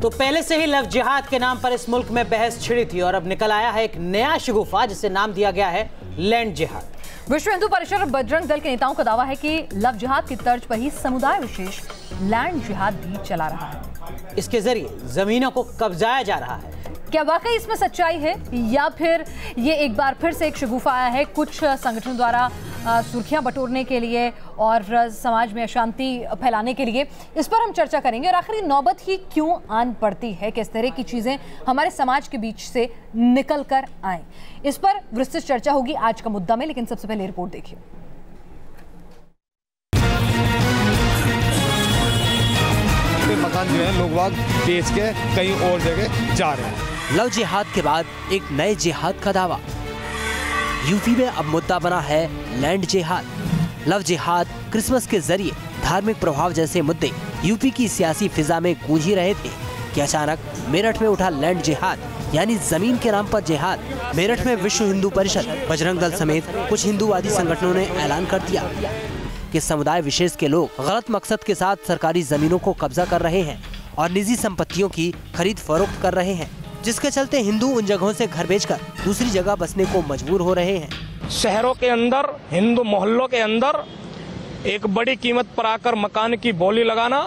तो पहले से ही लव जिहाद के नाम पर इस मुल्क में बहस छिड़ी थी और अब निकल आया है एक नया शगुफा जिसे नाम दिया गया है लैंड जिहाद। विश्व हिंदू परिषद और बजरंग दल के नेताओं का दावा है कि लव जिहाद की तर्ज पर ही समुदाय विशेष लैंड जिहाद भी चला रहा है। इसके जरिए जमीनों को कब्जाया जा रहा है। क्या वाकई इसमें सच्चाई है या फिर ये एक बार फिर से एक शगुफा आया है कुछ संगठनों द्वारा सुर्खियां बटोरने के लिए और समाज में अशांति फैलाने के लिए? इस पर हम चर्चा करेंगे और आखिर नौबत ही क्यों आन पड़ती है, किस तरह की चीजें हमारे समाज के बीच से निकल कर आए, इस पर विस्तृत चर्चा होगी आज का मुद्दा में। लेकिन सबसे पहले रिपोर्ट देखिए। मकान जो है लोग बाग बेच के कहीं और जगह जा रहे हैं। लव जिहाद के बाद एक नए जिहाद का दावा। यूपी में अब मुद्दा बना है लैंड जिहाद। लव जिहाद, क्रिसमस के जरिए धार्मिक प्रभाव जैसे मुद्दे यूपी की सियासी फिजा में गूंज ही रहे थे कि अचानक मेरठ में उठा लैंड जिहाद, यानी जमीन के नाम पर जिहाद। मेरठ में विश्व हिंदू परिषद, बजरंग दल समेत कुछ हिंदूवादी संगठनों ने ऐलान कर दिया कि समुदाय विशेष के लोग गलत मकसद के साथ सरकारी जमीनों को कब्जा कर रहे हैं और निजी संपत्तियों की खरीद फरोख्त कर रहे हैं, जिसके चलते हिंदू उन जगहों से घर बेचकर दूसरी जगह बसने को मजबूर हो रहे हैं। शहरों के अंदर, हिंदू मोहल्लों के अंदर एक बड़ी कीमत पर आकर मकान की बोली लगाना,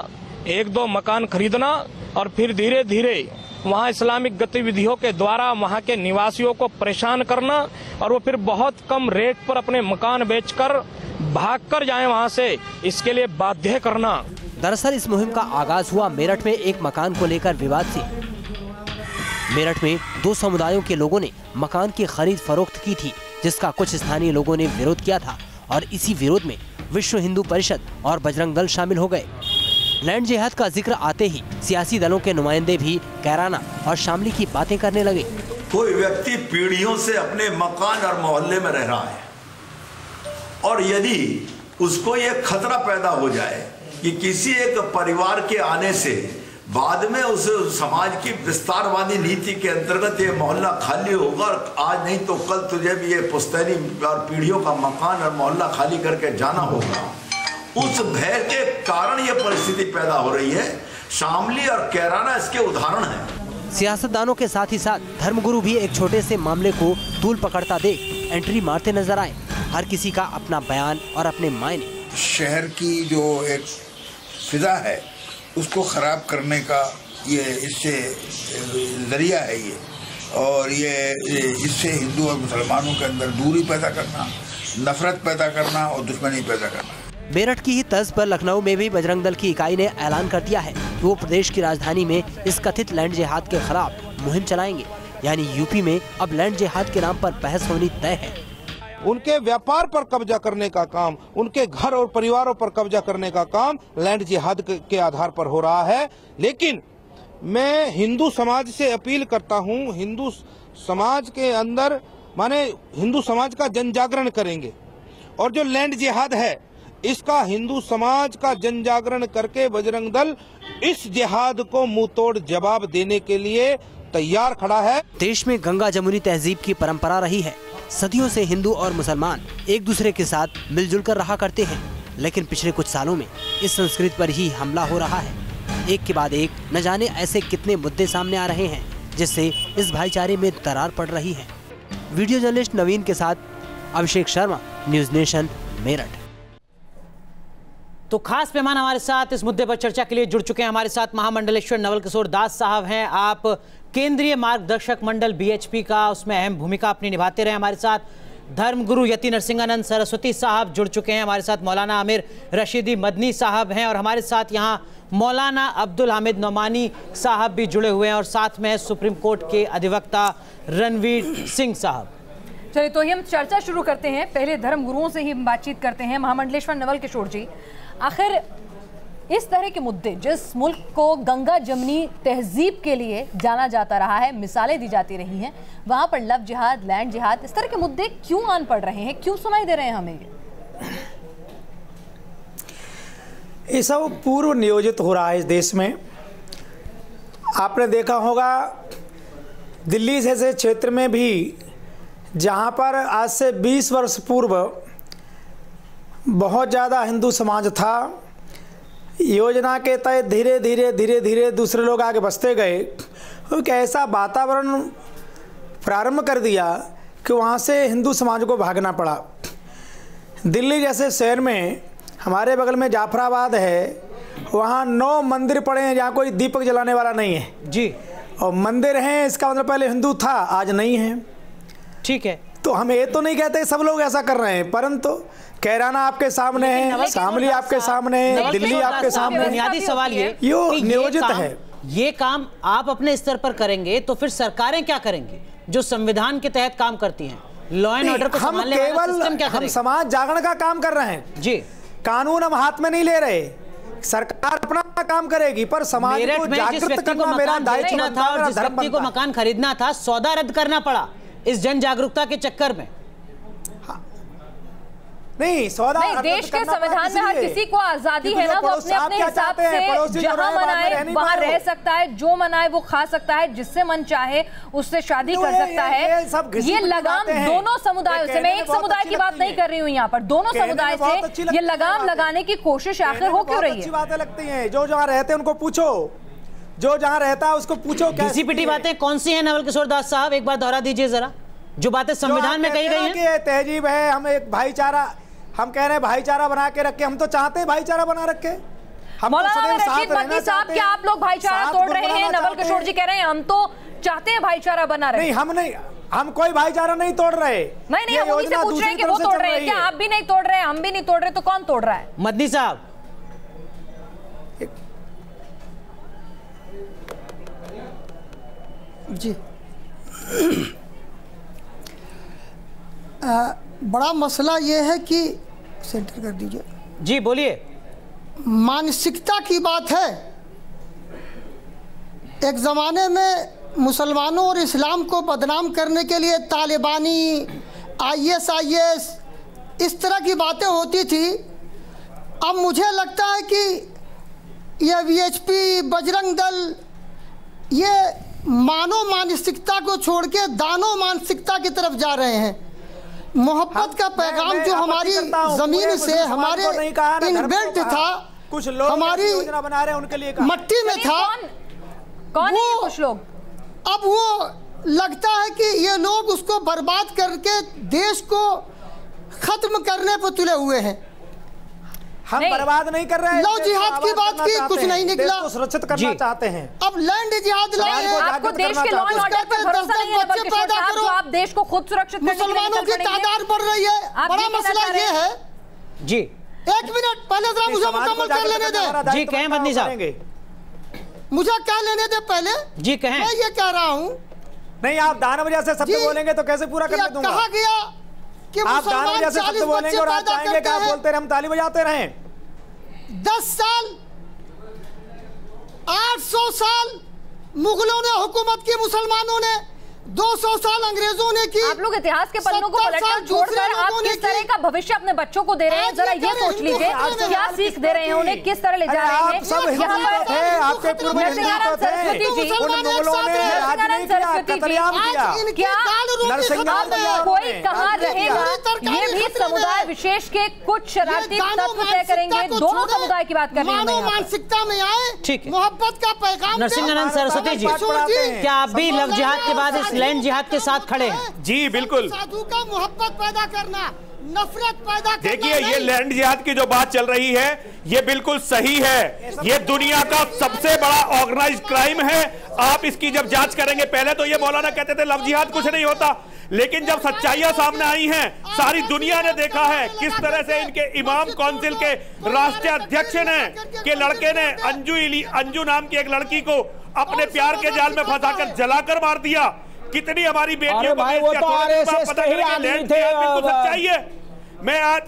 एक दो मकान खरीदना और फिर धीरे धीरे वहाँ इस्लामिक गतिविधियों के द्वारा वहाँ के निवासियों को परेशान करना और वो फिर बहुत कम रेट पर अपने मकान बेचकर भागकर जाएं वहाँ से, इसके लिए बाध्य करना। दरअसल इस मुहिम का आगाज हुआ मेरठ में एक मकान को लेकर विवाद से। मेरठ में दो समुदायों के लोगों ने मकान की खरीद फरोख्त की थी, जिसका कुछ स्थानीय लोगों ने विरोध किया था और इसी विरोध में विश्व हिंदू परिषद और बजरंग दल शामिल हो गए। लैंड जिहाद का जिक्र आते ही सियासी दलों के नुमाइंदे भी कैराना और शामली की बातें करने लगे। कोई व्यक्ति पीढ़ियों से अपने मकान और मोहल्ले में रह रहा है और यदि उसको ये खतरा पैदा हो जाए कि किसी एक परिवार के आने से बाद में उस समाज की विस्तारवादी नीति के अंतर्गत ये मोहल्ला खाली होगा और आज नहीं तो कल तुझे भी ये पुश्तैनी और पीढ़ियों का मकान और मोहल्ला खाली करके जाना होगा, उस भय के कारण ये परिस्थिति पैदा हो रही है। शामली और कैराना इसके उदाहरण हैं। सियासतदानों के साथ ही साथ धर्मगुरु भी एक छोटे से मामले को तूल पकड़ता देख एंट्री मारते नजर आए। हर किसी का अपना बयान और अपने मायने। शहर की जो एक फिजा है उसको खराब करने का ये इससे जरिया है ये, और ये इससे हिंदू और मुसलमानों के अंदर दूरी पैदा करना, नफरत पैदा करना और दुश्मनी पैदा करना। मेरठ की ही तर्ज पर लखनऊ में भी बजरंग दल की इकाई ने ऐलान कर दिया है कि वो प्रदेश की राजधानी में इस कथित लैंड जिहाद के खिलाफ मुहिम चलाएंगे। यानी यूपी में अब लैंड जिहाद के नाम पर बहस होनी तय है। उनके व्यापार पर कब्जा करने का काम, उनके घर और परिवारों पर कब्जा करने का काम लैंड जिहाद के आधार पर हो रहा है। लेकिन मैं हिंदू समाज से अपील करता हूं, हिंदू समाज के अंदर माने हिंदू समाज का जन जागरण करेंगे और जो लैंड जिहाद है इसका हिंदू समाज का जन जागरण करके बजरंग दल इस जिहाद को मुंह तोड़ जवाब देने के लिए तैयार खड़ा है। देश में गंगा जमुनी तहजीब की परंपरा रही है। सदियों से हिंदू और मुसलमान एक दूसरे के साथ मिलजुल कर रहा करते हैं, लेकिन पिछले कुछ सालों में इस संस्कृति पर ही हमला हो रहा है। एक के बाद एक न जाने ऐसे कितने मुद्दे सामने आ रहे हैं जिससे इस भाईचारे में दरार पड़ रही है। वीडियो जर्नलिस्ट नवीन के साथ अभिषेक शर्मा, न्यूज नेशन, मेरठ। तो खास मेहमान हमारे साथ इस मुद्दे पर चर्चा के लिए जुड़ चुके हैं। हमारे साथ महामंडलेश्वर नवल किशोर दास साहब हैं। आप केंद्रीय मार्गदर्शक मंडल बीएचपी का उसमें अहम भूमिका अपनी निभाते रहे। हमारे साथ धर्मगुरु यति नरसिंहानंद सरस्वती साहब जुड़ चुके हैं। हमारे साथ मौलाना आमिर रशीदी मदनी साहब हैं और हमारे साथ यहाँ मौलाना अब्दुल हामिद नौमानी साहब भी जुड़े हुए हैं और साथ में सुप्रीम कोर्ट के अधिवक्ता रणवीर सिंह साहब। चलिए तो हम चर्चा शुरू करते हैं। पहले धर्मगुरुओं से ही बातचीत करते हैं। महामंडलेश्वर नवल किशोर जी, आखिर इस तरह के मुद्दे जिस मुल्क को गंगा जमनी तहजीब के लिए जाना जाता रहा है, मिसालें दी जाती रही हैं, वहाँ पर लव जिहाद, लैंड जिहाद, इस तरह के मुद्दे क्यों आन पड़ रहे हैं, क्यों सुनाई दे रहे हैं हमें? ये सब पूर्व नियोजित हो रहा है इस देश में। आपने देखा होगा दिल्ली जैसे क्षेत्र में भी, जहाँ पर आज से 20 वर्ष पूर्व बहुत ज़्यादा हिंदू समाज था, योजना के तहत धीरे धीरे धीरे धीरे दूसरे लोग आगे बढ़ते गए, क्योंकि ऐसा वातावरण प्रारंभ कर दिया कि वहाँ से हिंदू समाज को भागना पड़ा। दिल्ली जैसे शहर में हमारे बगल में जाफराबाद है, वहाँ 9 मंदिर पड़े हैं जहाँ कोई दीपक जलाने वाला नहीं है जी, और मंदिर हैं इसका मतलब पहले हिंदू था, आज नहीं है। ठीक है, तो हम ये तो नहीं कहते सब लोग ऐसा कर रहे हैं, परंतु कैराना आपके सामने है, शामली आपके सामने है, दिल्ली आपके सामने है। बुनियादी सवाल ये नियोजित है। ये काम आप अपने स्तर पर करेंगे तो फिर सरकारें क्या करेंगी जो संविधान के तहत काम करती हैं? लॉ एंड ऑर्डर को संभालने वाला सिस्टम क्या करेगा? हम समाज जागरण का काम कर रहे हैं जी, कानून हम हाथ में नहीं ले रहे, सरकार अपना काम करेगी, पर समाज को जागृत करना मेरा दायित्व था और जिस व्यक्ति को मकान खरीदना था सौदा रद्द करना पड़ा इस जन जागरूकता के चक्कर में। नहीं, सौदा नहीं, देश के संविधान में हर किसी को आजादी है ना, वो अपने अपने हिसाब से जहां मनाए वहां रह सकता है, जो मनाए वो खा सकता है, जिससे मन चाहे उससे शादी कर सकता है। ये लगाम दोनों समुदायों से, मैं एक समुदाय की बात नहीं कर रही हूँ यहाँ पर, दोनों समुदाय से ये लगाम लगाने की कोशिश आखिर हो क्यों रही है? अच्छी बातें लगती हैं, जो जहाँ रहते हैं उनको पूछो, जो जहाँ रहता है उसको पूछो। घिसी-पिटी बातें कौन सी है नवल किशोर दास साहब, एक बार दोहरा दीजिए जरा, जो बातें संविधान में कही गई हैं। तहजीब है, हम एक भाईचारा, हम कह रहे हैं भाईचारा बना के रखे, हम तो चाहते हैं भाईचारा बना रखे। मौलाना रशीद मदनी साहब, क्या आप लोग भाईचारा तोड़ रहे हैं? नवल किशोर जी कह रहे हैं हम तो चाहते हैं भाईचारा बना रहे। नहीं, हम नहीं, हम कोई भाईचारा नहीं तोड़ रहे। नहीं, हम उन्हीं से पूछ रहे हैं कि वो तोड़ रहे हैं, क्या आप भी नहीं तोड़ रहे, हम भी नहीं तोड़ रहे, तो कौन तोड़ रहा है? मदनी साहब, जी बड़ा मसला ये है कि सेंटर कर दीजिए जी, बोलिए। मानसिकता की बात है। एक ज़माने में मुसलमानों और इस्लाम को बदनाम करने के लिए तालिबानी, ISIS इस तरह की बातें होती थी। अब मुझे लगता है कि ये VHP, बजरंग दल, ये मानव मानसिकता को छोड़ के दानव मानसिकता की तरफ जा रहे हैं। मोहब्बत का पैगाम जो हमारी जमीन से हमारे इनबिल्ट था, कुछ लोग हमारी योजना बना रहे हैं उनके लिए मट्टी में था। कौन है कुछ लोग? अब वो लगता है कि ये लोग उसको बर्बाद करके देश को खत्म करने पर तुले हुए हैं। हम बर्बाद नहीं कर रहे हैं, लव जिहाद की बात की, कुछ नहीं निकला, सुरक्षित करना चाहते हैं। अब लैंड जिहाद लाए, आपको देश के लॉ एंड ऑर्डर पर भरोसा नहीं है नवल किशोर साहब, जो आप देश को खुद सुरक्षित करने के लिए मुसलमानों की तादाद बढ़ रही है। बड़ा मसला ये है जी, 1 मिनट पहले जरा मुझे मुकम्मल कर लेने दे। जी कहें मदनी साहब, मुझे क्या लेने दे पहले जी कहें। मैं ये कह रहा हूँ, नहीं आप दानव जैसे शब्द बोलेंगे तो कैसे पूरा करने दूंगा? कहा गया कि आप दानव जैसे शब्द बोलेंगे और आप चाहेंगे कि आप बोलते रहे, हम ताली बजाते रहें। 10 साल 800 साल मुगलों ने हुकूमत की, मुसलमानों ने 200 साल अंग्रेजों ने की। आप लोग इतिहास के पन्नों को पलटकर छोड़कर आप किस तरह का भविष्य अपने बच्चों को दे रहे हैं, जरा ये सोच लीजिए। क्या सीख दे रहे हैं उन्हें, किस तरह ले जा रहे हैं? यहाँ पर सरस्वती जी, क्या कोई कहाँ रहेगा, ये भी समुदाय विशेष के कुछ शरारती तत्व तय करेंगे। दोनों समुदाय की बात कर रही हूँ। मानसिकता में आए, ठीक है, मोहब्बत का पैगाम। नरसिंहानंद सरस्वती जी, क्या आप भी लव जिहाद के बाद इस लैंड जिहाद के साथ खड़े हैं? जी बिल्कुल। साधु का मोहब्बत पैदा करना, नफरत पैदा करना। देखिए ये लैंड जिहाद की जो बात चल रही है ये बिल्कुल सही है। ये दुनिया का सबसे बड़ा ऑर्गेनाइज्ड क्राइम है। आप इसकी जब जांच करेंगे, पहले तो ये मौलाना कहते थे लव जिहाद कुछ नहीं होता, लेकिन जब सच्चाइयां सामने आई हैं, सारी दुनिया ने देखा है किस तरह से इनके इमाम काउंसिल के राष्ट्रीय अध्यक्ष ने के लड़के ने अंजू नाम की एक लड़की को अपने प्यार के जाल में फंसाकर जलाकर मार दिया। कितनी हमारी बेटियों को सच्चाई है। मैं आज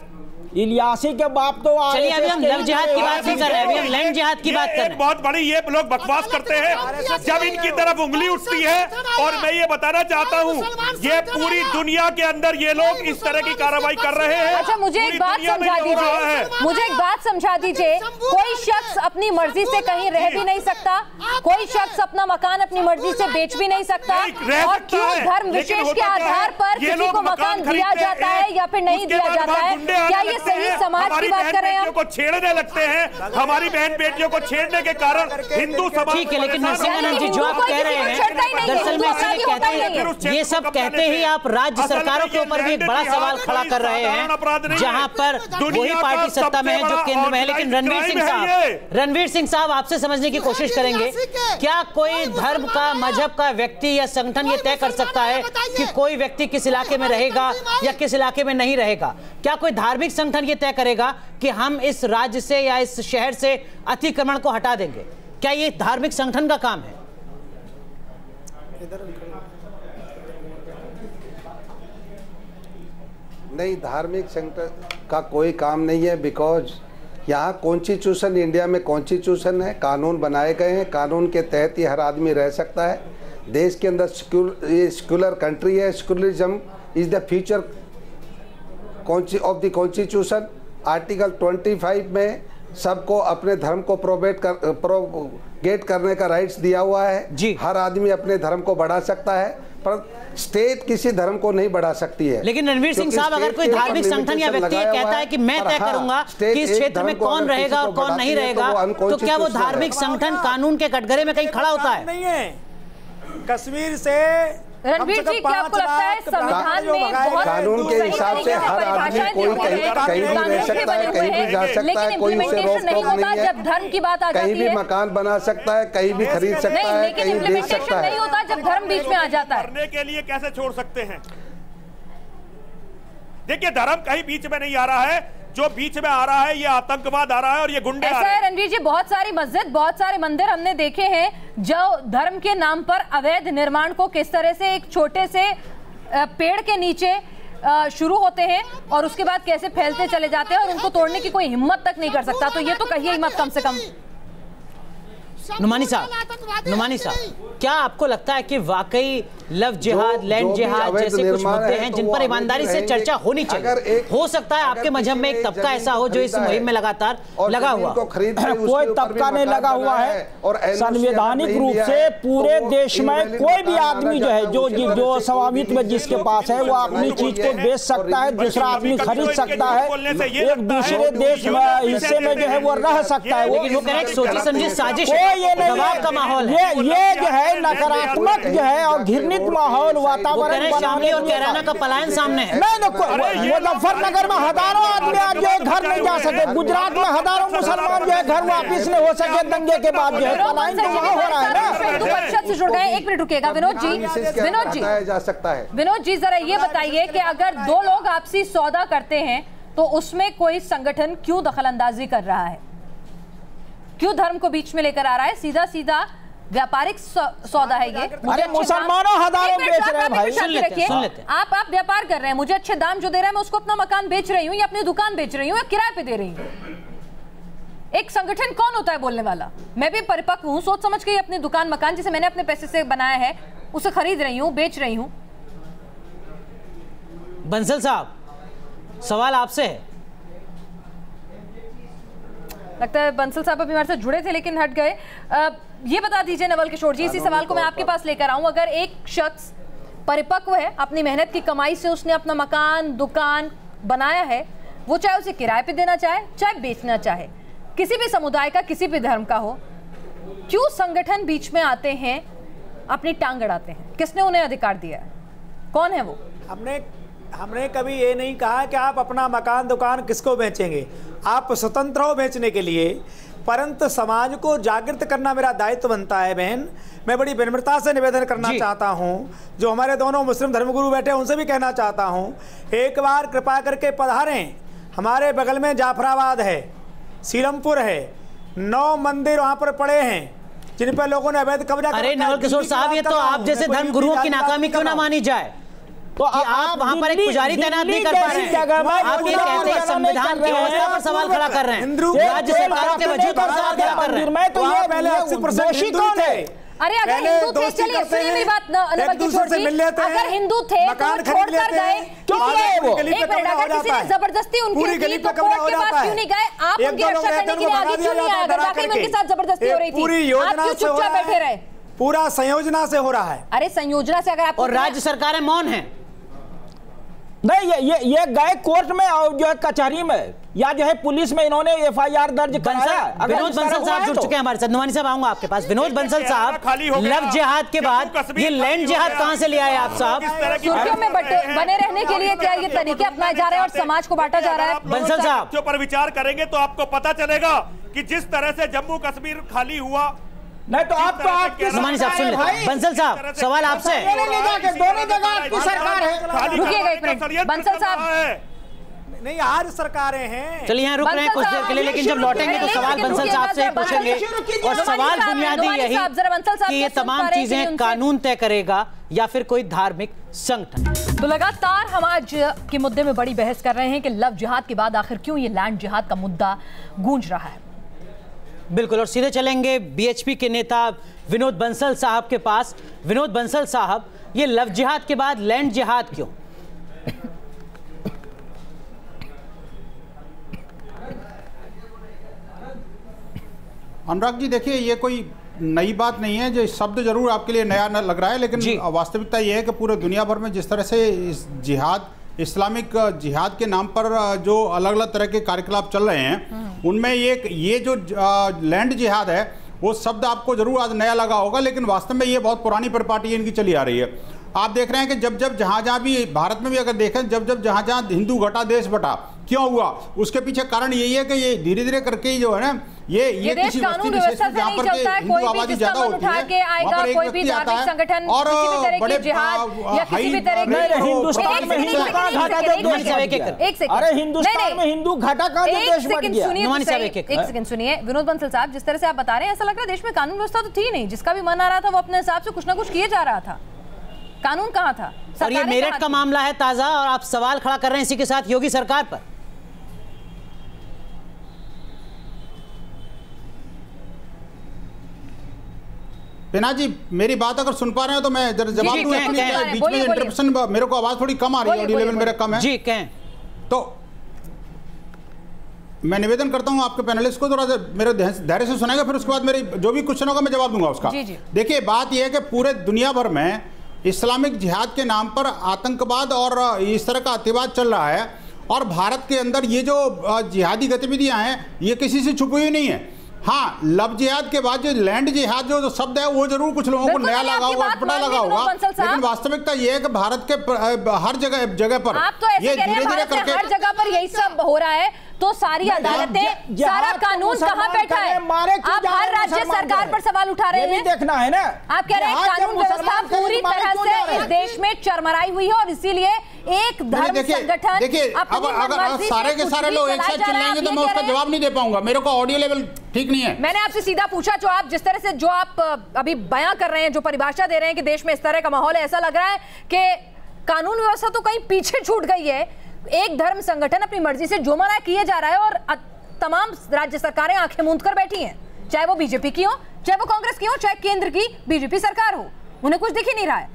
इलियासी के बाप तो चलिए अभी हम लव जिहाद की बात नहीं कर रहे हैं, अभी हम लैंड जिहाद की बात कर रहे हैं। बहुत बड़ी ये लोग बकवास करते हैं जब इनकी तरफ उंगली उठती है। और मैं ये बताना चाहता हूँ, ये पूरी दुनिया के अंदर ये लोग इस तरह की कार्रवाई कर रहे हैं। अच्छा मुझे एक बात समझा दीजिए, मुझे एक बात समझा दीजिए। कोई शख्स अपनी मर्जी से कहीं रह भी नहीं सकता, कोई शख्स अपना मकान अपनी मर्जी से बेच भी नहीं सकता। और क्यों धर्म विशेष के आधार पर किसी को मकान दिया जाता है या फिर नहीं दिया जाता है, क्या ये होते हैं, हमारी बहन बेटियों को छेड़ने लगते हैं, हमारी बहन बेटियों को छेड़ने के कारण हिंदू समाज। ठीक है, लेकिन नरसिंह जी जो आप कह रहे हैं दरअसल में इसीलिए कहते हैं, ये सब कहते ही आप राज्य सरकारों के ऊपर भी एक बड़ा सवाल खड़ा कर रहे हैं, जहां पर वही पार्टी सत्ता में है जो केंद्र में है। लेकिन रणवीर सिंह साहब आपसे समझने की कोशिश करेंगे, क्या कोई धर्म का, मजहब का व्यक्ति या संगठन ये तय कर सकता है कि कोई व्यक्ति किस इलाके में रहेगा या किस इलाके में नहीं रहेगा? क्या कोई धार्मिक संगठन ये तय करेगा कि हम इस राज्य से या इस शहर से अतिक्रमण को हटा देंगे? क्या ये धार्मिक संगठन का काम है? नहीं, धार्मिक संगठन का कोई काम नहीं है, बिकॉज यहाँ कॉन्स्टिट्यूशन, इंडिया में कॉन्स्टिट्यूशन है, कानून बनाए गए हैं, कानून के तहत ही हर आदमी रह सकता है। देश के अंदर सेक्युलर कंट्री है, secularism is the future of the constitution. Article 25 में सबको अपने धर्म को प्रोपेगेट करने का राइट्स दिया हुआ है जी। हर आदमी अपने धर्म को बढ़ा सकता है, पर स्टेट किसी धर्म को नहीं बढ़ा सकती है। लेकिन रणवीर सिंह साहब, अगर कोई धार्मिक संगठन या व्यक्ति कहता है कि मैं तय करूंगा कि इस क्षेत्र में कौन रहेगा और कौन नहीं रहेगा, तो क्या वो धार्मिक संगठन कानून के कटघरे में कहीं खड़ा होता है? नहीं है। कश्मीर से रणवीर जी, क्या आपको लगता है संविधान में बहुत कानून के हिसाब से हर आदमी कोई कहीं भी रह सकता है, कहीं भी जा सकता है, कोई उसे रोक टोक नहीं है। जब धर्म की बात आ जाती है, कहीं भी मकान बना सकता है, कहीं भी खरीद सकता है, कहीं बेच सकता है। नहीं होता जब धर्म बीच में आ जाता है। करने के लिए कैसे छोड़ सकते हैं? देखिए, धर्म कहीं बीच में नहीं आ रहा है, जो बीच में आ रहा है ये आतंकवाद आ रहा है और ये गुंडे आ रहे हैं। रणवीर जी, बहुत सारी मस्जिद, बहुत सारे मंदिर हमने देखे हैं जो धर्म के नाम पर अवैध निर्माण को किस तरह से एक छोटे से पेड़ के नीचे शुरू होते हैं और उसके बाद कैसे फैलते चले जाते हैं और उनको तोड़ने की कोई हिम्मत तक नहीं कर सकता। तो ये तो कहिए ही मत कम से कम। नुमानी साहब, क्या आपको लगता है कि वाकई लव जिहाद, लैंड जिहाद जैसे कुछ मुद्दे हैं जिन पर ईमानदारी से चर्चा होनी चाहिए? हो सकता है आपके मजहब में एक तबका ऐसा हो जो इस मुहिम में लगातार लगा हुआ। कोई तबका नहीं लगा हुआ है और संवैधानिक रूप से पूरे देश में कोई भी आदमी जो है, जो स्वामित्व जिसके पास है, वो अपनी चीज को बेच सकता है, दूसरा आदमी खरीद सकता है, एक दूसरे देश में हिस्से में जो है वो रह सकता है। लेकिन वो कह रहे हैं सोची समझी साजिश ये दबाव का माहौल है, ये जो है नकारात्मक जो है और घृणित माहौल वातावरण बनाने और कैराना का पलायन सामने है। नहीं, मुजफ्फरनगर में हजारों आदमी आज जो है घर नहीं जा सके, गुजरात में हजारों मुसलमान जो है घर वापिस नहीं हो सके दंगे के बाद जो है पलायन तो वहाँ हो रहा है ना। से जुड़ गए, एक मिनट रुकिएगा विनोद जी, जा सकता है। विनोद जी, जरा ये बताइए कि अगर दो लोग आपसी सौदा करते हैं तो उसमें कोई संगठन क्यों दखलंदाजी कर रहा है, क्यों धर्म को बीच में लेकर आ रहा है? सीधा सीधा व्यापारिक सौदा है ये। अरे मुसलमानों हजारों बेच रहे हैं भाई। सुन लेते। आप व्यापार कर रहे हैं, मुझे अच्छे दाम जो दे रहा है मैं उसको अपना मकान बेच रही हूँ या अपनी दुकान बेच रही हूँ या किराए पे दे रही हूँ। एक संगठन कौन होता है बोलने वाला? मैं भी परिपक्व हूँ, सोच समझ के अपनी दुकान मकान जिसे मैंने अपने पैसे से बनाया है उसे खरीद रही हूँ, बेच रही हूँ। बंसल साहब, सवाल आपसे है। लगता है बंसल साहब अभी हमारे साथ जुड़े थे लेकिन हट गए। ये बता दीजिए नवल किशोर जी, इसी सवाल को मैं आपके पास लेकर आऊं। अगर एक शख्स परिपक्व है, अपनी मेहनत की कमाई से उसने अपना मकान दुकान बनाया है, वो चाहे उसे किराए पे देना चाहे चाहे बेचना चाहे, किसी भी समुदाय का किसी भी धर्म का हो, क्यों संगठन बीच में आते हैं, अपनी टांग अड़ाते हैं? किसने उन्हें अधिकार दिया है? कौन है वो? हमने कभी ये नहीं कहा कि आप अपना मकान दुकान किसको बेचेंगे, आप स्वतंत्र हो बेचने के लिए, परंतु समाज को जागृत करना मेरा दायित्व बनता है। बहन, मैं बड़ी विनम्रता से निवेदन करना चाहता हूं, जो हमारे दोनों मुस्लिम धर्मगुरु बैठे उनसे भी कहना चाहता हूं, एक बार कृपा करके पधारें। हमारे बगल में जाफराबाद है, सीरमपुर है, 9 मंदिर वहां पर पड़े हैं जिन पर लोगों ने अवैध कब्जा। अरे नवल किशोर साहब, ये तो आप जैसे धर्मगुरुओं की नाकामी क्यों ना मानी जाए तो आप वहां पर एक पुजारी तैनात नहीं कर पा रहे हैं। आप ये कहते हैं संविधान की व्यवस्था पर सवाल खड़ा कर रहे हैं, राज्य सरकारों के वजूद पर सवाल खड़ा कर रहे हैं। तो ये पहले 80% कौन है? अरे अगर हिंदू थे, चलिए सुनिए मेरी बात नवल किशोर जी, अगर हिंदू थे तो छोड़कर गए, अगर किसी ने जबरदस्ती उनकी कोर्ट के पास क्यों नहीं गए? आप उनकी रक्षा करने के लिए आगे क्यों नहीं आए? अगर वाकई में उनके साथ जबरदस्ती हो रही थी, आप क्यों चुपचाप बैठे रहे? पूरा संयोजना से हो रहा है। अरे संयोजना से अगर आप, और राज्य सरकारें मौन है। नहीं, ये गए कोर्ट में और जो है कचहरी में या जो है पुलिस में इन्होंने FIR दर्ज कराया। विनोद बंसल साहब जुड़ चुके हैं हमारे साथ। नुमानी साहब आऊंगा आपके पास। विनोद बंसल साहब, लव जिहाद के बाद ये लैंड जिहाद कहां से ले आए आप साहब? सुर्खियों में बने रहने के लिए क्या ये तरीके अपनाए जा रहे हैं और समाज को बांटा जा रहा है? बंसल साहब के ऊपर विचार करेंगे तो आपको पता चलेगा कि जिस तरह से जम्मू कश्मीर खाली हुआ, नहीं तो आप तो आपकी नुमानी साहब सुन ले। बंसल साहब सवाल आपसे, दोनों जगह आपकी सरकार है। रुकिएगा एक मिनट बंसल साहब। नहीं, आज सरकारें हैं। चलिए यहाँ रुक रहे हैं कुछ देर के लिए, लेकिन जब लौटेंगे तो सवाल बंसल साहब से पूछेंगे। और सवाल बुनियादी यही कि ये तमाम चीजें कानून तय करेगा या फिर कोई धार्मिक संगठन। तो लगातार हम आज के मुद्दे में बड़ी बहस कर रहे हैं कि लव जिहाद के बाद आखिर क्यों ये लैंड जिहाद का मुद्दा गूंज रहा है। बिल्कुल, और सीधे चलेंगे BHP के नेता विनोद बंसल साहब के पास। विनोद बंसल साहब, ये लव जिहाद के बाद लैंड जिहाद क्यों? अनुराग जी देखिए, ये कोई नई बात नहीं है। जो शब्द जरूर आपके लिए नया लग रहा है, लेकिन वास्तविकता ये है कि पूरे दुनिया भर में जिस तरह से इस जिहाद, इस्लामिक जिहाद के नाम पर जो अलग अलग तरह के कार्यकलाप चल रहे हैं, उनमें ये जो लैंड जिहाद है वो शब्द आपको जरूर आज नया लगा होगा, लेकिन वास्तव में ये बहुत पुरानी परिपाटी इनकी चली आ रही है। आप देख रहे हैं कि जब जहाँ भी भारत में भी अगर देखें, जब जहाँ हिंदू घटा देश बटा क्यों हुआ, उसके पीछे कारण यही है कि ये धीरे धीरे करके ही जो है ना, ये किसी कानून व्यवस्था से नहीं चलता है। कोई भी जिसका मन उठा के आएगा, कोई भी धार्मिक संगठन और किसी भी तरह की जिहाद या किसी भी तरह की हिंदुस्तान में हिंदू का घाटा जो देश बढ़ गया। एक सेकंड, अरे हिंदुस्तान में हिंदू घाटा का जो देश बढ़ गया। एक सेकंड सुनिए विनोद बंसल साहब, जिस तरह से आप बता रहे हैं ऐसा लग रहा है देश में कानून व्यवस्था तो थी नहीं। जिसका भी मन आ रहा था वो अपने हिसाब से कुछ ना कुछ किए जा रहा था। कानून कहाँ था? और ये मेरठ का मामला है ताजा, और आप सवाल खड़ा कर रहे हैं इसी के साथ योगी सरकार पर। पिना जी, मेरी बात अगर सुन पा रहे हो तो मैं जवाब दूं। बीच में इंटरप्शन, मेरे को आवाज थोड़ी कम आ रही है, ऑडियो लेवल मेरा कम है जी। कहें तो मैं निवेदन करता हूं आपके पैनलिस्ट को थोड़ा सा मेरे धैर्य से सुनेगा, फिर उसके बाद मेरी जो भी क्वेश्चन होगा मैं जवाब दूंगा उसका। देखिए, बात यह है कि पूरे दुनिया भर में इस्लामिक जिहाद के नाम पर आतंकवाद और इस तरह का अतिवाद चल रहा है, और भारत के अंदर ये जो जिहादी गतिविधियां हैं ये किसी से छुपी हुई नहीं है। हाँ, लव जिहाद के बाद जो लैंड जिहाद जो शब्द है वो जरूर कुछ लोगों को नया लगा होगा, अटपटा लगा होगा, लेकिन वास्तविकता ये है कि भारत के हर जगह पर आप तो ऐसे कह रहे हैं भारत में हर जगह पर यही सब हो रहा है, तो सारी अदालतें, सारा कानून कहाँ बैठा है? आप हर राज्य सरकार पर सवाल उठा रहे हैं। देखना है ना, आप कह रहे हैं कानून व्यवस्था पूरी तरह से इस देश में चरमराई हुई है और इसीलिए एक धर्म संगठन। देखिए, अब अगर सारे के सारे लोग एक साथ चिल्लाएंगे तो मैं उसका जवाब नहीं दे पाऊंगा। मेरे को ऑडियो लेवल ठीक नहीं है। मैंने आपसे सीधा पूछा, जो आप जिस तरह से जो आप अभी बयां कर रहे हैं, जो परिभाषा दे रहे हैं कि देश में इस तरह का माहौल है, ऐसा लग रहा है कि कानून व्यवस्था तो कहीं पीछे छूट गई है। एक धर्म संगठन अपनी मर्जी से जो मना किए जा रहा है और तमाम राज्य सरकारें आंखें मूंद कर बैठी हैं, चाहे वो बीजेपी की हो, चाहे वो कांग्रेस की हो, चाहे केंद्र की बीजेपी सरकार हो, उन्हें कुछ दिख ही नहीं रहा है।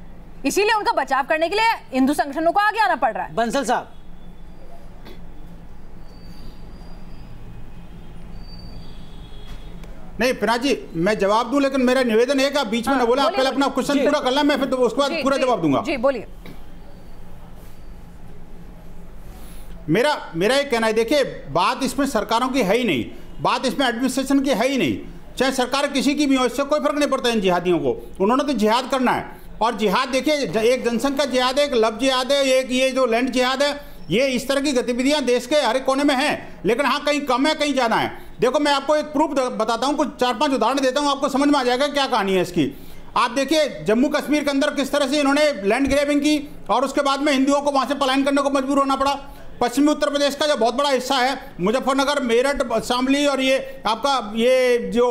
इसीलिए उनका बचाव करने के लिए हिंदू संगठनों को आगे आना पड़ रहा है। बंसल साहब, नहीं पिना जी, मैं जवाब दूं, लेकिन मेरा निवेदन है कि आप बीच में न बोले। आप पहले अपना क्वेश्चन पूरा कर लें, मैं फिर उसके बाद पूरा जवाब दूंगा। जी बोलिए। मेरा ये कहना है, देखिए, बात इसमें सरकारों की है ही नहीं, बात इसमें एडमिनिस्ट्रेशन की है ही नहीं, चाहे सरकार किसी की भी हो, इससे कोई फर्क नहीं पड़ता इन जिहादियों को। उन्होंने तो जिहाद करना है, और जिहाद देखिए, एक जनसंघ का जिहाद है, एक लव जिहाद है, एक ये जो लैंड जिहाद है, ये इस तरह की गतिविधियां देश के हर एक कोने में हैं, लेकिन हाँ कहीं कम है, कहीं ज़्यादा है। देखो, मैं आपको एक प्रूफ बताता हूँ, कुछ 4-5 उदाहरण देता हूँ, आपको समझ में आ जाएगा क्या कहानी है इसकी। आप देखिए, जम्मू कश्मीर के अंदर किस तरह से इन्होंने लैंड ग्रैबिंग की और उसके बाद में हिंदुओं को वहाँ से पलायन करने को मजबूर होना पड़ा। पश्चिमी उत्तर प्रदेश का जो बहुत बड़ा हिस्सा है, मुजफ्फरनगर, मेरठ, शामली और ये आपका ये जो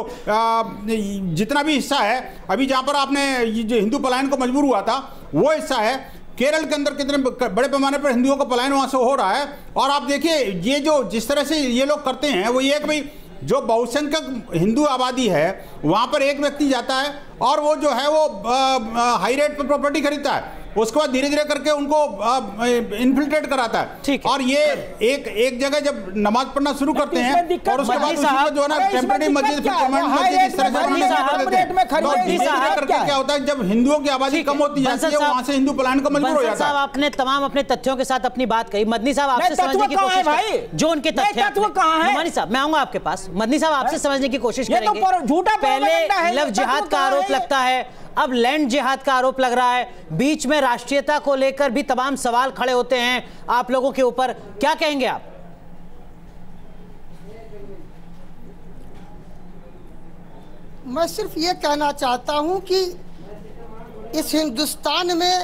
जितना भी हिस्सा है अभी जहाँ पर आपने जो हिंदू पलायन को मजबूर हुआ था, वो हिस्सा है। केरल के अंदर कितने बड़े पैमाने पर हिंदुओं का पलायन वहाँ से हो रहा है। और आप देखिए, ये जो जिस तरह से ये लोग करते हैं वो ये कि भाई जो बहुसंख्यक हिंदू आबादी है वहाँ पर एक व्यक्ति जाता है और वो जो है वो हाई रेट पर प्रॉपर्टी खरीदता है, उसके बाद धीरे धीरे करके उनको इन्फिल्ट्रेट कराता है। और ये एक जगह जब नमाज पढ़ना शुरू करते हैं और उसके बाद जो है ना टेम्परेरी मस्जिद, फिर परमानेंट मस्जिद, इस तरह से क्या होता है, जब हिंदुओं की आबादी कम होती जाती है वहां से हिंदू पलायन को मजबूर हो जाता है। आपने तमाम अपने तथ्यों के साथ अपनी बात कही। मदनी साहब आपसे समझने की कोशिश करें जो उनके तथ्य हैं। नुमानी साहब मैं आऊंगा आपके पास। मदनी साहब आपसे समझने की कोशिश करेंगे। पहले लव जिहाद का आरोप लगता है, अब लैंड जिहाद का आरोप लग रहा है, बीच में राष्ट्रीयता को लेकर भी तमाम सवाल खड़े होते हैं आप लोगों के ऊपर, क्या कहेंगे आप? मैं सिर्फ ये कहना चाहता हूं कि इस हिंदुस्तान में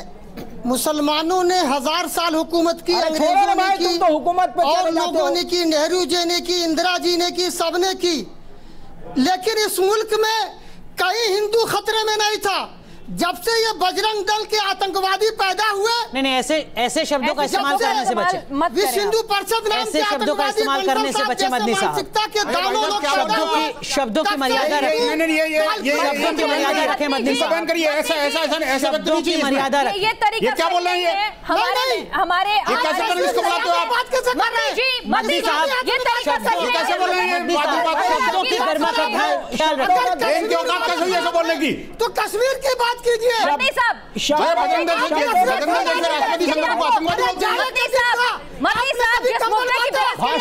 मुसलमानों ने 1000 साल हुकूमत की, अंग्रेजों ने की, तो हुकूमत पे और लोगों ने की, नेहरू जी ने की, इंदिरा जी ने की, सबने की, लेकिन इस मुल्क में कहीं हिंदू खतरे में नहीं था। जब से ये बजरंग दल के आतंकवादी पैदा हुए, नहीं ऐसे शब्दों का इस्तेमाल करने से बचे, विश्व हिंदू परिषद नाम ऐसे शब्दों का इस्तेमाल करने से बचे मदनी साहब। शब्दों की मर्यादा रखें, शब्दों की मर्यादा रखें मदनी साहब, शब्दों की मर्यादा रखें। ये तरीका क्या बोल रहे हैं हमारे मदनी साहब, ये तरीका कैसे बोल रहे हैं? शब्दों की गरिमा का ख्याल रखें। बोलने की तो कश्मीर की बात कीजिए मदनी साहब, जिस मुद्दे की बहस के लिए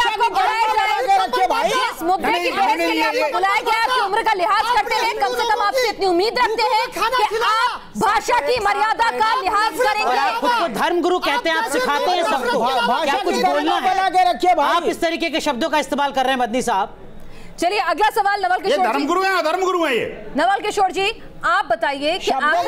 आपको बुलाया गया, जिस मुद्दे की बहस के लिए आपको बुलाया गया, आपकी उम्र का लिहाज करते हैं, कम से कम आपसे इतनी उम्मीद रखते हैं कि आप भाषा की मर्यादा का लिहाज करेंगे। आप खुद को धर्मगुरु कहते हैं, आप सिखाते हैं सबको क्या कुछ बोलना है। आप इस तरीके के शब्दों का इस्तेमाल कर रहे हैं मदनी साहब। चलिए अगला सवाल नवल किशोर जी। धर्मगुरु है, धर्मगुरु है ये। नवल किशोर जी आप बताइए कि नवल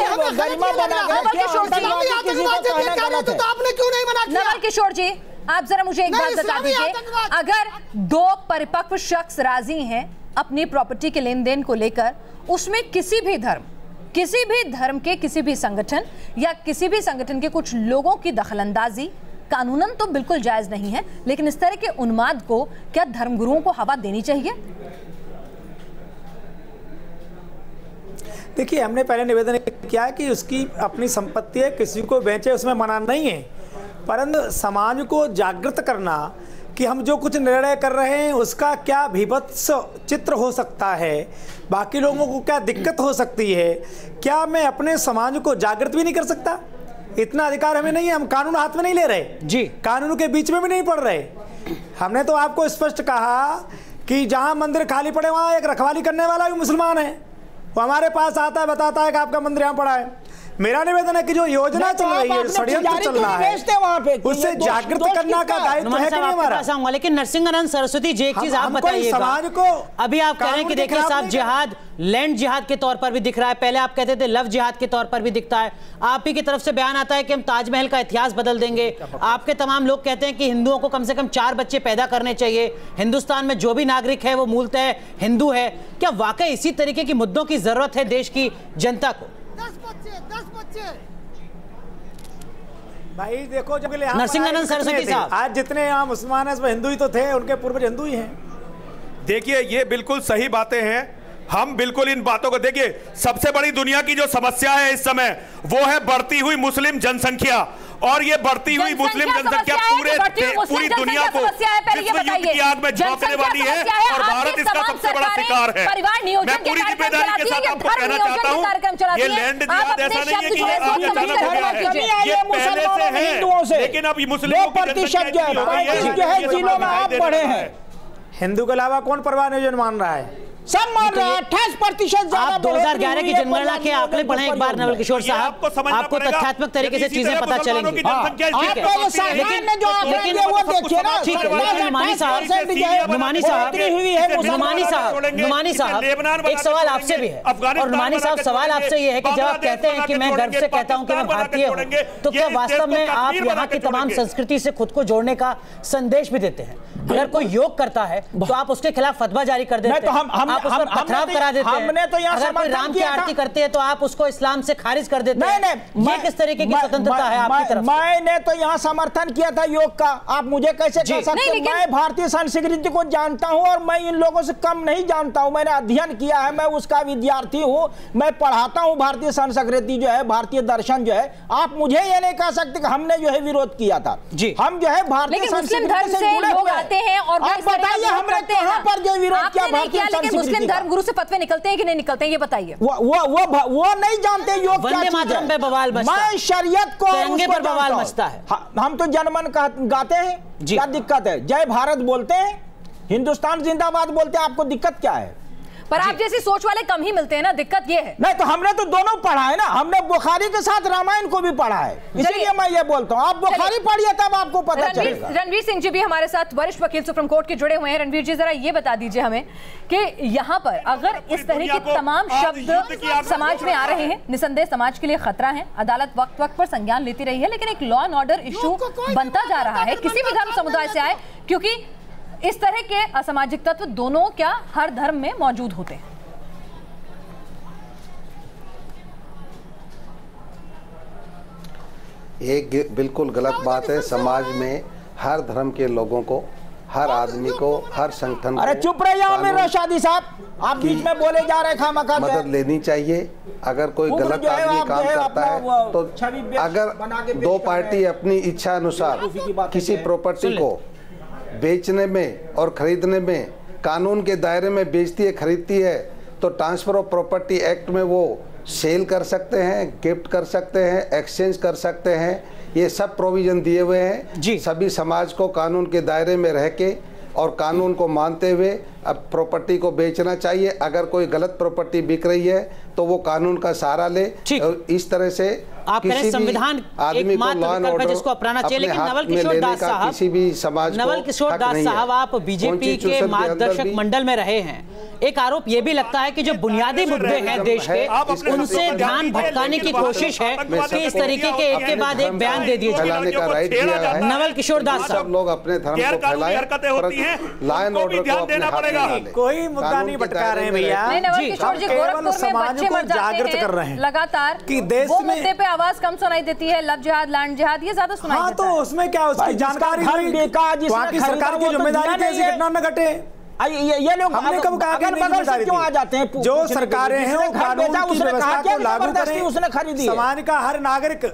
किशोर जी आप जरा मुझे एक बात बता दीजिए, अगर 2 परिपक्व शख्स राजी हैं अपनी प्रॉपर्टी के लेन देन को लेकर, उसमें किसी भी धर्म के किसी भी संगठन या किसी भी संगठन के कुछ लोगों की दखलंदाजी कानूनन तो बिल्कुल जायज नहीं है, लेकिन इस तरह के उन्माद को क्या धर्मगुरुओं को हवा देनी चाहिए? देखिए, हमने पहले निवेदन किया है कि उसकी अपनी संपत्ति है, किसी को बेचे उसमें मना नहीं है, परंतु समाज को जागृत करना कि हम जो कुछ निर्णय कर रहे हैं उसका क्या भीभत्स चित्र हो सकता है, बाकी लोगों को क्या दिक्कत हो सकती है, क्या मैं अपने समाज को जागृत भी नहीं कर सकता? इतना अधिकार हमें नहीं है। हम कानून हाथ में नहीं ले रहे जी, कानून के बीच में भी नहीं पड़ रहे। हमने तो आपको स्पष्ट कहा कि जहां मंदिर खाली पड़े वहां एक रखवाली करने वाला भी मुसलमान है, वो हमारे पास आता है, बताता है कि आपका मंदिर यहाँ पड़ा है। मेरा निवेदन है कि जो योजना चल रही है, षड्यंत्र चल रहा है, उससे जागृत करना का दायित्व है कि नहीं हमारा? लेकिन नरसिंहानंद सरस्वती जी एक चीज आप बताइएगा, समाज को अभी आप कह रहे हैं कि देखिए साहब जिहाद लैंड जिहाद के तौर पर भी दिख रहा है, पहले आप कहते थे लव जिहाद के तौर पर भी दिखता है, आप ही की तरफ से बयान आता है कि हम ताजमहल का इतिहास बदल देंगे, आपके तमाम लोग कहते हैं कि हिंदुओं को कम से कम 4 बच्चे पैदा करने चाहिए, हिंदुस्तान में जो भी नागरिक है वो मूलतः हिंदू है। क्या वाकई इसी तरीके की मुद्दों की जरूरत है देश की जनता को? 10 बच्चे भाई देखो, जब नरसिंहानंद सरस्वती साहब, आज जितने यहाँ मुसलमान हैं हिंदू ही तो थे, उनके पूर्वज हिंदू ही हैं। देखिए ये बिल्कुल सही बातें हैं, हम बिल्कुल इन बातों को देखिए। सबसे बड़ी दुनिया की जो समस्या है इस समय वो है बढ़ती हुई मुस्लिम जनसंख्या, और ये बढ़ती हुई मुस्लिम जनसंख्या पूरी दुनिया को विश्व युद्ध की आग में झोंकने वाली है, और भारत इसका सबसे बड़ा शिकार है। मैं पूरी जिम्मेदारी के साथ आपको कहना चाहता हूँ, ये लैंड जिहाद ऐसा नहीं है कि ये आज अचानक हो गया है, ये पहले से है, लेकिन अब मुस्लिमों की जनसंख्या है। हिंदू के अलावा कौन परवाह नियोजन मान रहा है? सब मान रहे हैं। 28% आप 2011 की जनगणना के आंकड़े पढ़ें एक बार नवल किशोर साहब, आपको तथ्यात्मक तरीके से चीजें पता चलेंगी। नुमानी साहब एक सवाल आपसे भी है, और नुमानी साहब सवाल आपसे ये है कि जब आप कहते हैं कि मैं गर्व से कहता हूं कि मैं भारतीय हूं, तो क्या वास्तव में आप यहाँ की तमाम संस्कृति से खुद को जोड़ने का संदेश भी देते हैं? अगर कोई योग करता है तो आप उसके खिलाफ फतवा जारी कर देते हैं। आप उस पर पथराव करा देते हैं। हमने तो यहाँ अगर कोई राम की आरती करते हैं तो आप उसको इस्लाम से खारिज कर देते हैं। नहीं, ये किस तरीके की स्वतंत्रता है आपकी तरफ से? मैंने तो यहाँ समर्थन किया था योग का, आप मुझे कैसे कह सकते हैं? मैं भारतीय संस्कृति को जानता हूँ और मैं इन लोगों से कम नहीं जानता हूँ। मैंने अध्ययन किया है, मैं उसका विद्यार्थी हूँ, मैं पढ़ाता हूँ भारतीय संस्कृति जो है, भारतीय दर्शन जो है। आप मुझे ये नहीं कह सकते कि हमने जो है विरोध किया था जी। हम जो है भारतीय संस्कृति से जुड़े लोग आते हैं और आप बताइए हमने कहाँ पर जो विरोध किया भारतीय संस्कृति? मुस्लिम धर्मगुरु से फतवे निकलते हैं कि नहीं निकलते हैं, ये बताइए। वो नहीं जानते योग क्या वंदे मातरम पे बवाल मचता है, मैं शरीयत को तिरंगे पर बवाल मचता है। हम तो जनमन गाते हैं, क्या दिक्कत है? जय भारत बोलते हैं, हिंदुस्तान जिंदाबाद बोलते हैं, आपको दिक्कत क्या है? पर आप जैसी सोच वाले कम ही मिलते हैं ना, दिक्कत ये है। नहीं तो हमने तो दोनों पढ़ा है ना, हमने बुखारी के साथ रामायण को भी पढ़ा है, इसीलिए मैं ये बोलता हूँ। आप बुखारी पढ़िए तब आपको पता चलेगा। रणवीर सिंह जी भी हमारे साथ वरिष्ठ वकील सुप्रीम कोर्ट के जुड़े हुए हैं। रणवीर जी, जरा ये बता दीजिए हमें कि यहाँ पर अगर इस तरह के तमाम शब्द समाज में आ रहे हैं, निसंदेह समाज के लिए खतरा है, अदालत वक्त वक्त पर संज्ञान लेती रही है, लेकिन एक लॉ एंड ऑर्डर इशू बनता जा रहा है किसी भी धर्म समुदाय से आए, क्योंकि इस तरह के असामाजिक तत्व दोनों क्या हर धर्म में मौजूद होते हैं। ये बिल्कुल गलत बात है। समाज में हर धर्म के लोगों को, हर आदमी को, हर संगठन को, अरे चुप रहिए आमिर रशादी साहब, आप बीच में बोले जा रहे खामखा। मदद लेनी चाहिए। अगर कोई गलत आदमी काम करता है तो अगर दो पार्टी अपनी इच्छा अनुसार किसी प्रॉपर्टी को बेचने में और खरीदने में कानून के दायरे में बेचती है, खरीदती है, तो ट्रांसफर ऑफ प्रॉपर्टी एक्ट में वो सेल कर सकते हैं, गिफ्ट कर सकते हैं, एक्सचेंज कर सकते हैं। ये सब प्रोविजन दिए हुए हैं। सभी समाज को कानून के दायरे में रह के और कानून को मानते हुए अब प्रॉपर्टी को बेचना चाहिए। अगर कोई गलत प्रॉपर्टी बिक रही है तो वो कानून का सहारा ले। इस तरह से आप करें संविधान आदमी को लॉ एंड ऑर्डर जिसको अपनाना चाहिए। लेकिन नवल किशोर दास साहब, किसी भी समाज नवल किशोर दास साहब, आप बीजेपी के मार्गदर्शक मंडल में रहे हैं। एक आरोप यह भी लगता है कि जो बुनियादी मुद्दे हैं देश के, उनसे ध्यान भटकाने की कोशिश है कि इस तरीके के एक के बाद एक बयान दे दिए जाए। नवल किशोर दास साहब, लोग अपने धर्म को फैलाएं, लॉ एंड ऑर्डर को अपने हाथ में डालें। कोई मुद्दा नहीं भटका रहे हैं भैया, जागृत कर रहे हैं लगातार कि देश में मुद्दे पे आवाज कम सुनाई देती है। लव जिहाद, लैंड जिहाद, ये ज्यादा सुनाई देता है। तो उसमें क्या, उसकी जानकारी सरकार की जिम्मेदारी कैसी घटना न घटे। ये लोग हमने कब कहा अगल बगल से क्यों आ जाते हैं? जो सरकारें हैं वो कानून की व्यवस्था को लागू करें, उसने खरीदी, समाज का हर नागरिक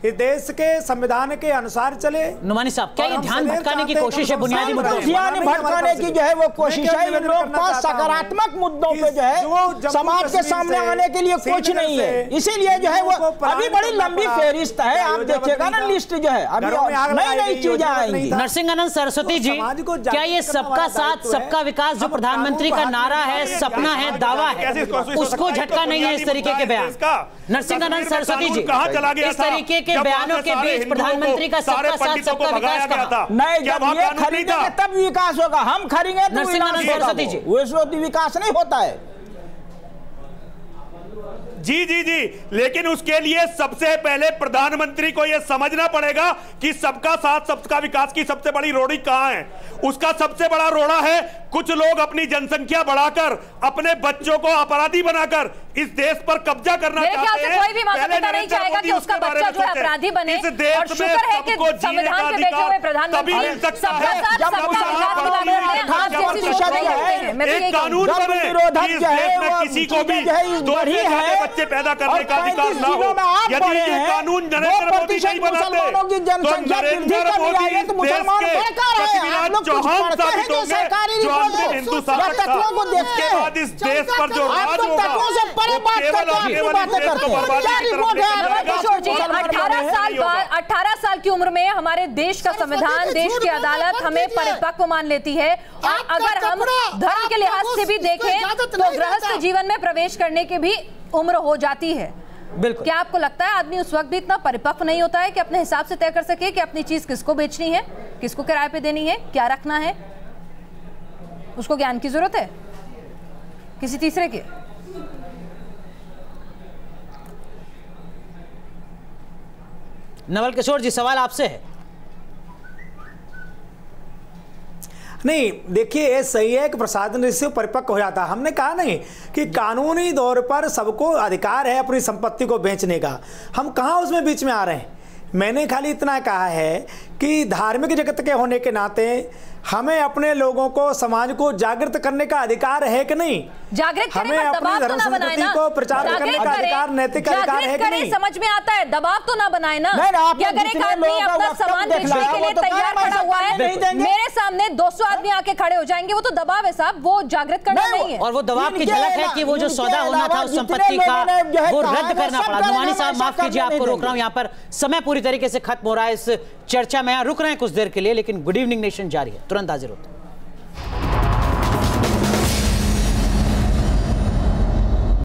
इस देश के संविधान के अनुसार चले। नुमानी साहब, क्या ये ध्यान भटकाने की कोशिश है बुनियादी मुद्दों पे? ध्यान भटकाने की जो है वो कोशिश है। इन लोग पास सकारात्मक मुद्दों पे जो है समाज के सामने आने के लिए कुछ नहीं है, इसीलिए जो है वो अभी बड़ी लंबी फेरिस्त है। आप देखिएगा ना लिस्ट जो है, अभी नई नई चीजें आएंगी। नरसिंहानंद सरस्वती जी, क्या ये सबका साथ सबका विकास जो प्रधानमंत्री का नारा है, सपना है, दावा है, उसको झटका नहीं है इस तरीके के बयान? नरसिंहानंद सरस्वती जी, इस तरीके के बयानों के बीच प्रधानमंत्री का सबका साथ सबका विकास कहा? नहीं, जब ये खरीदेंगे तब विकास होगा। हम खरीदेंगे तो नरसिंहानंद सरस्वती जी, वैसे विकास नहीं होता है। जी जी जी, लेकिन उसके लिए सबसे पहले प्रधानमंत्री को यह समझना पड़ेगा कि सबका साथ सबका विकास की सबसे बड़ी रोड़ी कहां है। उसका सबसे बड़ा रोड़ा है कुछ लोग अपनी जनसंख्या बढ़ाकर अपने बच्चों को अपराधी बनाकर इस देश पर कब्जा करना चाहते हैं। कोई भी माता पिता नहीं चाहेगा कि उसका बच्चा जो है अपराधी बने। इस देश और शुक्र है कि संविधान के बेटे हुए प्रधानमंत्री एक कानून बने इस देश में किसी को भी दो बच्चे पैदा करने का अधिकार ना हो। यदि ये कानून नरेंद्र मोदी नहीं बनाते तो नरेंद्र मोदी देश के पृथ्वीराज चौहान साबित होंगे, जो अंतिम हिंदू शासक था। उसके बाद इस देश पर जो राज होगा वो केवल और केवल इस देश को बर्बादी की तरफ लेकर जाएगा। 18 साल की उम्र में हमारे देश का संविधान, देश की अदालत हमें परिपक्व मान लेती है। और अगर हम धर्म के लिहाज से भी देखें तो गृहस्थ जीवन में प्रवेश करने की भी उम्र हो जाती है। बिल्कुल। क्या आपको लगता है आदमी उस वक्त भी इतना परिपक्व नहीं होता है कि अपने हिसाब से तय कर सके कि अपनी चीज किसको बेचनी है, किसको किराए पे देनी है, क्या रखना है? उसको ज्ञान की जरूरत है किसी तीसरे के? नवल किशोर जी, सवाल आपसे है। नहीं, देखिए ये सही है कि प्रशासन इससे परिपक्व हो जाता। हमने कहा नहीं कि कानूनी तौर पर सबको अधिकार है अपनी संपत्ति को बेचने का, हम कहाँ उसमें बीच में आ रहे हैं। मैंने खाली इतना कहा है कि धार्मिक जगत के होने के नाते हमें अपने लोगों को, समाज को जागृत करने का अधिकार है कि नहीं? जागृत करें, हमें अपनी धर्म संस्कृति को प्रचार करने का अधिकार, नैतिक अधिकार है कि नहीं? समझ में आता है, दबाव तो ना बनाए ना। कि अगर एक आदमी अपना सामान बेचने के लिए तैयार खड़ा हुआ है, मेरे सामने 200 आदमी आके खड़े हो जाएंगे, वो तो दबाव है साहब, वो जागृत करना नहीं है। और वो दबाव की झलक है कि वो जो सौदा होना था उस संपत्ति का वो रद्द करना पड़ा। नुमानी साहब माफ कीजिए, आपको रोक रहा हूं, यहाँ पर समय पूरी तरीके से खत्म हो रहा है इस चर्चा में। यहाँ रुक रहे हैं कुछ देर के लिए, लेकिन गुड इवनिंग नेशन जारी है, तुरंत हाजिर होते हैं।